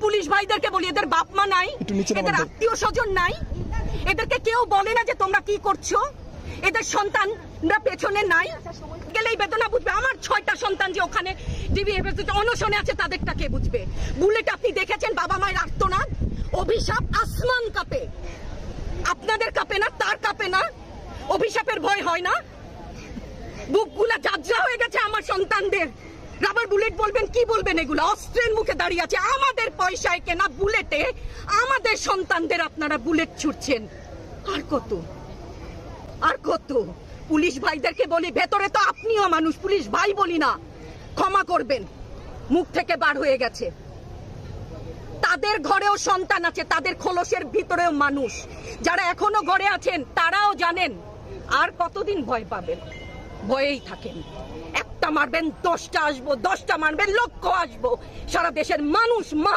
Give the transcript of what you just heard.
Police ভাইদেরকে বলি, এদের বাপ মা নাই, এদের আত্মীয় স্বজন নাই, এদেরকে কেউ বলে না যে তোমরা কি করছো, এদের সন্তানরা পেছনে নাই, গেলেই বেদনা বুঝবে। আমার 6টা সন্তান যে ওখানে ডিবিএফ অনশনে আছে, তাদেরটা কে বুঝবে? বুলেট আপনি দেখেছেন বাবা মায়ের আর্তনাদ, অভিশাপ আসমান কাঁপে, আপনাদের কাঁপে না? তার কাঁপে না? অভিশাপের ভয় হয় না? বুকগুলা যাত্রা হয়ে গেছে আমার সন্তানদের। রাবার বুলেট বলবেন, কি বলবেন? এগুলো অস্ত্রের মুখে দাঁড়িয়ে আছে, আমাদের পয়সায় কেনা বুলেটে আমাদের সন্তানদের আপনারা বুলেট ছুটছেন। আর কত, আর কত? পুলিশ ভাইদেরকে বলি, ভেতরে তো আপনিও মানুষ, পুলিশ ভাই বলি না, ক্ষমা করবেন, মুখ থেকে বার হয়ে গেছে। তাদের ঘরেও সন্তান আছে, তাদের খোলসের ভিতরেও মানুষ। যারা এখনো ঘরে আছেন তারাও জানেন আর কতদিন ভয় পাবেন। ভয়েই থাকেন, একটা মারবেন 10টা আসবো, 10টা মারবেন লক্ষ আসবো। সারা দেশের মানুষ, মা